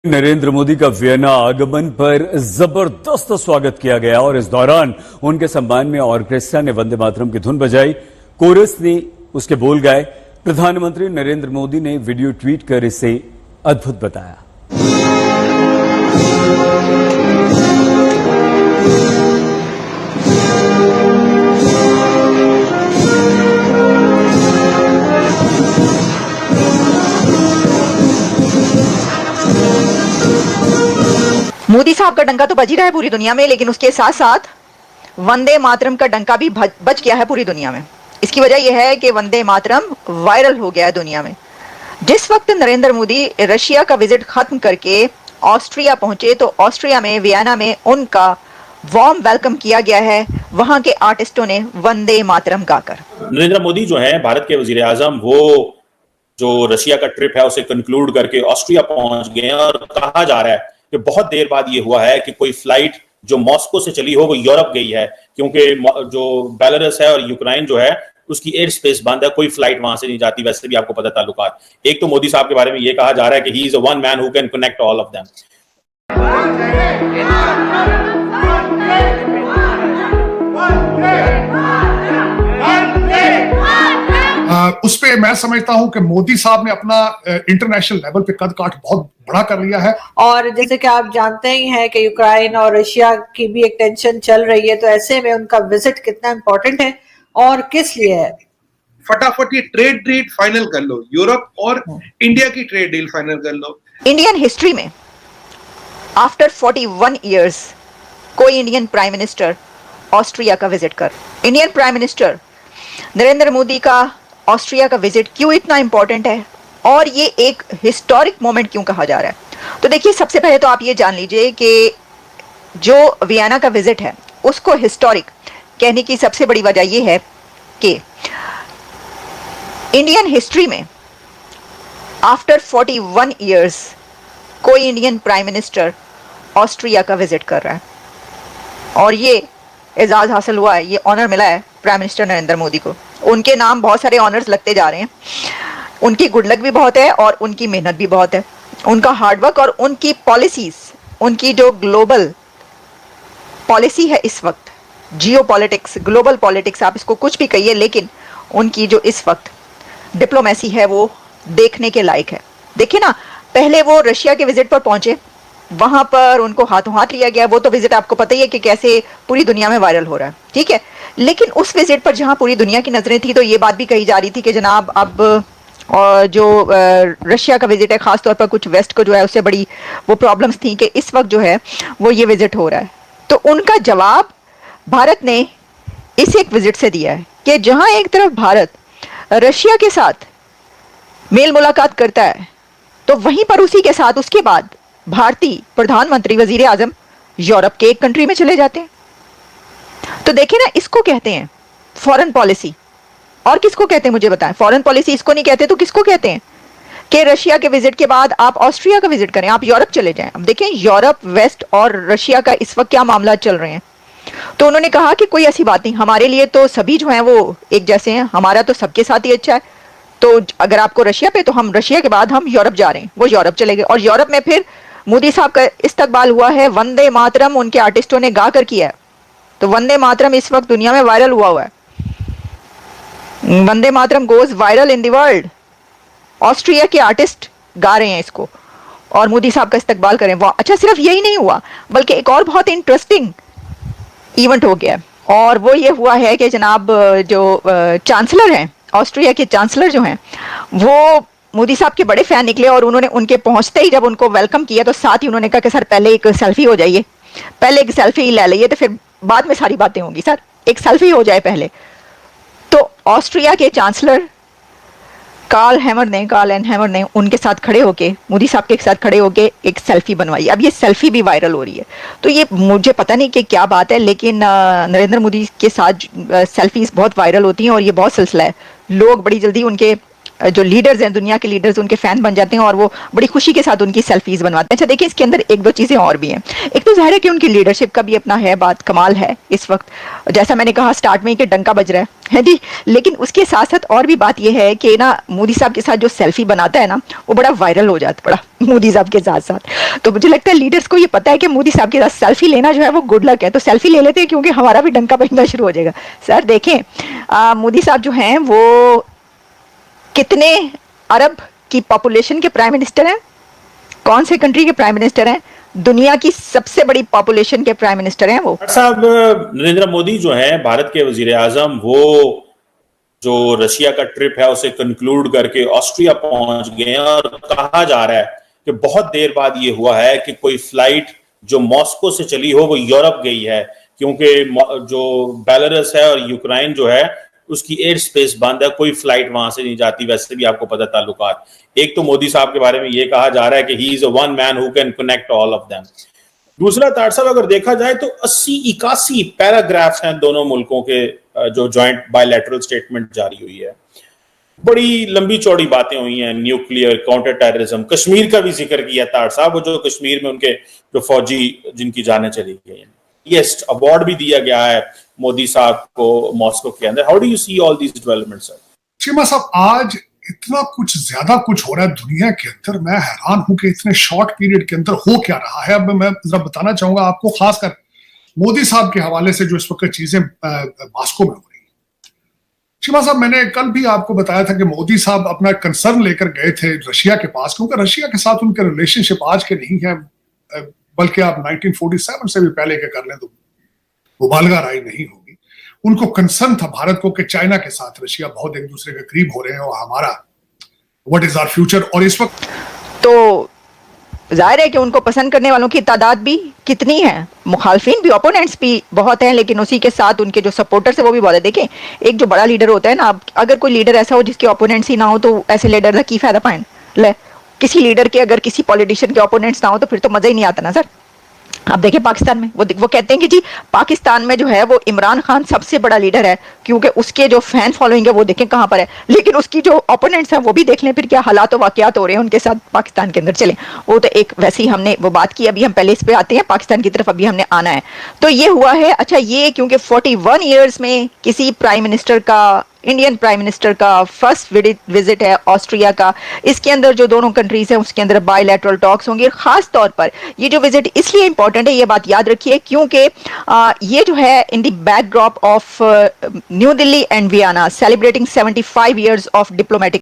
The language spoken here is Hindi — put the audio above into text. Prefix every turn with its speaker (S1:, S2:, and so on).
S1: नरेंद्र मोदी का वियना आगमन पर जबरदस्त स्वागत किया गया और इस दौरान उनके सम्मान में ऑर्केस्ट्रा ने वंदे मातरम की धुन बजाई, कोरस ने उसके बोल गाए। प्रधानमंत्री नरेंद्र मोदी ने वीडियो ट्वीट कर इसे अद्भुत बताया।
S2: मोदी साहब का डंका तो बज ही रहा है पूरी दुनिया में, लेकिन उसके साथ साथ वंदे मातरम का डंका भी बज गया है पूरी दुनिया में। इसकी वजह यह है कि वंदे मातरम वायरल हो गया है दुनिया में। जिस वक्त नरेंद्र मोदी रशिया का विजिट खत्म करके ऑस्ट्रिया पहुंचे तो ऑस्ट्रिया में वियना में उनका वार्म वेलकम किया गया है वहां के आर्टिस्टों ने वंदे मातरम गाकर।
S3: नरेंद्र मोदी जो है भारत के वजीर आजम, वो जो रशिया का ट्रिप है उसे कंक्लूड करके ऑस्ट्रिया पहुंच गए हैं और कहा जा रहा है कि बहुत देर बाद ये हुआ है कि कोई फ्लाइट जो मॉस्को से चली हो वो यूरोप गई है, क्योंकि जो बेलारूस है और यूक्रेन जो है उसकी एयर स्पेस बंद है, कोई फ्लाइट वहां से नहीं जाती। वैसे भी आपको पता ताल्लुकात। एक तो मोदी साहब के बारे में ये कहा जा रहा है कि he is a one man who can connect all of them.
S4: उस पे मैं समझता हूं कि मोदी साहब ने अपना इंटरनेशनल लेवल पे कद काठ बहुत बड़ा कर लिया है। और
S5: जैसे कि आप जानते ही हैं कि यूक्रेन और रशिया की भी एक टेंशन चल रही है, तो ऐसे में उनका विजिट कितना इंपॉर्टेंट है और किस लिए है।
S6: फटाफट ये ट्रेड डील फाइनल कर लो, यूरोप और इंडिया की ट्रेड डील फाइनल कर लो।
S2: इंडियन हिस्ट्री में आफ्टर 41 इयर्स कोई इंडियन प्राइम मिनिस्टर ऑस्ट्रिया का विजिट कर। Indian prime minister Narendra Modi का ऑस्ट्रिया का विजिट क्यों इतना इंपॉर्टेंट है और ये एक हिस्टोरिक मोमेंट क्यों कहा जा रहा है। तो देखिए, सबसे पहले तो आप ये जान लीजिए कि जो वियना का विजिट है उसको हिस्टोरिक कहने की सबसे बड़ी वजह ये है कि इंडियन हिस्ट्री में आफ्टर 41 इयर्स कोई इंडियन प्राइम मिनिस्टर ऑस्ट्रिया का विजिट कर रहा है और ये एजाज हासिल हुआ है, ये ऑनर मिला है प्राइम मिनिस्टर नरेंद्र मोदी को। उनके नाम बहुत सारे ऑनर्स लगते जा रहे हैं। उनकी गुड लक भी बहुत है और उनकी मेहनत भी बहुत है, उनका हार्डवर्क और उनकी पॉलिसीज, उनकी जो ग्लोबल पॉलिसी है इस वक्त, जियो पॉलिटिक्स, ग्लोबल पॉलिटिक्स, आप इसको कुछ भी कहिए, लेकिन उनकी जो इस वक्त डिप्लोमेसी है वो देखने के लायक है। देखिए ना, पहले वो रशिया के विजिट पर पहुंचे, वहां पर उनको हाथों हाथ लिया गया। वो तो विजिट आपको पता ही है कि कैसे पूरी दुनिया में वायरल हो रहा है, ठीक है। लेकिन उस विजिट पर जहां पूरी दुनिया की नजरें थी तो ये बात भी कही जा रही थी कि जनाब अब जो रशिया का विजिट है, खासतौर पर कुछ वेस्ट को जो है उससे बड़ी वो प्रॉब्लम्स थी कि इस वक्त जो है वो ये विजिट हो रहा है। तो उनका जवाब भारत ने इस एक विजिट से दिया है कि जहां एक तरफ भारत रशिया के साथ मेल मुलाकात करता है तो वहीं पर उसी के साथ उसके बाद भारतीय प्रधानमंत्री वजीर आजम यूरोप के एक कंट्री में चले जाते हैं। तो देखिए ना, इसको कहते हैं फॉरेन पॉलिसी। और किसको कहते हैं मुझे बताएं? फॉरेन पॉलिसी इसको नहीं कहते तो किसको कहते हैं कि रशिया के विजिट के बाद आप ऑस्ट्रिया का विजिट करें, आप यूरोप चले जाएं। अब देखें, यूरोप, वेस्ट और रशिया का इस वक्त क्या मामला चल रहे हैं। तो उन्होंने कहा कि कोई ऐसी बात नहीं, हमारे लिए तो सभी जो हैं वो एक जैसे हैं, हमारा तो सबके साथ ही अच्छा है। तो अगर आपको रशिया पे, तो हम रशिया के बाद हम यूरोप जा रहे हैं। वो यूरोप चले गए और यूरोप में फिर मोदी साहब का इस्तकबाल हुआ है, वंदे मातरम उनके आर्टिस्टों ने गा कर किया है। तो वंदे मातरम इस वक्त दुनिया में वायरल हुआ है। Vande Mataram goes viral in the world. Austria के आर्टिस्ट गा रहे हैं इसको और मोदी साहब का इस्तकबाल करें। अच्छा, सिर्फ यही नहीं हुआ बल्कि एक और बहुत इंटरेस्टिंग इवेंट हो गया और वो ये हुआ है कि जनाब जो चांसलर हैं, ऑस्ट्रिया के चांसलर जो हैं, वो मोदी साहब के बड़े फैन निकले और उन्होंने उनके पहुंचते ही जब उनको वेलकम किया तो साथ ही उन्होंने कहा कि सर पहले एक सेल्फी हो जाइए, पहले एक सेल्फी ले लीजिए तो फिर बाद में सारी बातें होंगी, सर एक सेल्फी हो जाए पहले। तो ऑस्ट्रिया के चांसलर कार्ल एन हैमर ने उनके साथ खड़े होके, मोदी साहब के साथ खड़े होके एक सेल्फी बनवाई। अब ये सेल्फी भी वायरल हो रही है। तो ये मुझे पता नहीं कि क्या बात है, लेकिन नरेंद्र मोदी के साथ सेल्फीज बहुत वायरल होती हैं और ये बहुत सिलसिला है। लोग बड़ी जल्दी उनके जो लीडर्स हैं, दुनिया के लीडर्स, उनके फैन बन जाते हैं और वो बड़ी खुशी के साथ उनकी सेल्फीज बनवाते हैं। अच्छा देखिए, इसके अंदर एक दो चीजें और भी हैं। एक तो जाहिर है कि उनकी लीडरशिप का भी अपना है, बात कमाल है इस वक्त, जैसा मैंने कहा स्टार्ट में कि डंका बज रहा है जी। लेकिन उसके साथ साथ और भी बात यह है कि ना, मोदी साहब के साथ जो सेल्फी बनाता है ना, वो बड़ा वायरल हो जाता है, बड़ा मोदी साहब के साथ साथ। तो मुझे लगता है लीडर्स को ये पता है कि मोदी साहब के साथ सेल्फी लेना जो है वो गुड लक है, तो सेल्फी ले लेते हैं, क्योंकि हमारा भी डंका बजना शुरू हो जाएगा। सर देखें, मोदी साहब जो हैं वो कितने अरब की पॉपुलेशन के प्राइम मिनिस्टर हैं? कौन से कंट्री के प्राइम मिनिस्टर हैं? दुनिया की सबसे बड़ी पॉपुलेशन के प्राइम मिनिस्टर हैं वो।
S3: साहब नरेंद्र मोदी जो है भारत के वजीर आजम, वो जो रशिया का ट्रिप है उसे कंक्लूड करके ऑस्ट्रिया पहुंच गए हैं और कहा जा रहा है कि बहुत देर बाद ये हुआ है कि कोई फ्लाइट जो मॉस्को से चली हो वो यूरोप गई है, क्योंकि जो बेलारूस है और यूक्रेन जो है उसकी एयर स्पेस बंद है, कोई फ्लाइट वहां से नहीं जाती। वैसे भी आपको पता ताल्लुकात। एक तो मोदी साहब के बारे में ये कहा जा रहा है कि he is a one man who can connect all of them. दूसरा तार साहब, अगर देखा जाए तो 80-81 पैराग्राफ्स हैं दोनों मुल्कों के, जो जॉइंट बायलैटरल स्टेटमेंट जारी हुई है। बड़ी लंबी चौड़ी बातें हुई हैं, न्यूक्लियर, काउंटर टेररिज्म, कश्मीर का भी जिक्र किया तार साहब, वो जो कश्मीर में उनके जो फौजी जिनकी जानें चली गई हैं। यस, अवार्ड भी दिया गया है मोदी साहब को मॉस्को के अंदर। How do you see all these developments sir?
S4: Cheema साहब, आज इतना कुछ ज्यादा कुछ हो रहा है दुनिया के अंदर, मैं हैरान हूं कि इतने शॉर्ट पीरियड के अंदर हो क्या रहा है। अब मैं जरा बताना चाहूंगा आपको, खासकर मोदी साहब के हवाले से जो इस वक्त चीजें मॉस्को में हो रही है। चीमा साहब, मैंने कल भी आपको बताया था कि मोदी साहब अपना कंसर्न लेकर गए थे रशिया के पास, क्योंकि रशिया के साथ उनके रिलेशनशिप आज के नहीं है, बल्कि आप 1947 से भी पहले के कर लें तो मुबालगा राय नहीं होगी। उनको कंसर्न था भारत को कि चाइना के साथ रशिया बहुत एक दूसरे के करीब हो रहे हैं और हमारा व्हाट इज आवर फ्यूचर। और इस वक्त
S2: तो जाहिर है कि उनको पसंद करने वालों की तादाद भी कितनी है, मुखालफिन भी, ओपोनेंट्स भी बहुत हैं, लेकिन उसी के साथ उनके जो सपोर्टर्स है वो भी बहुत है। देखें, एक जो बड़ा लीडर होता है ना, अगर कोई लीडर ऐसा हो जिसके ओपोनेंट्स ही ना हो, तो ऐसे लीडर का की फायदा पाए ले। किसी लीडर के अगर किसी पॉलिटिशियन के ओपोनेंट्स ना हो तो फिर तो मजा ही नहीं आता ना सर। आप देखिए पाकिस्तान में वो कहते हैं कि जी पाकिस्तान में जो है वो इमरान खान सबसे बड़ा लीडर है, क्योंकि उसके जो फैन फॉलोइंग है वो देखें कहां पर है, लेकिन उसकी जो ओपोनेंट्स हैं वो भी देख लें फिर क्या हालात और वाकयात हो रहे हैं उनके साथ पाकिस्तान के अंदर। चलें, वो तो एक वैसे ही हमने वो बात की, अभी हम पहले इस पे आते हैं, पाकिस्तान की तरफ अभी हमने आना है। तो ये हुआ है, अच्छा ये क्योंकि 41 ईयर्स में किसी प्राइम मिनिस्टर का, इंडियन प्राइम मिनिस्टर का फर्स्ट विजिट है ऑस्ट्रिया का, इसके अंदर जो दोनों कंट्रीज हैं उसके अंदर बायलैटरल टॉक्स होंगे। खास तौर पर ये जो विजिट इसलिए इंपॉर्टेंट है, ये बात याद रखिए, क्योंकि ये जो है in the backdrop of new Delhi and Vienna celebrating 75 years of diplomatic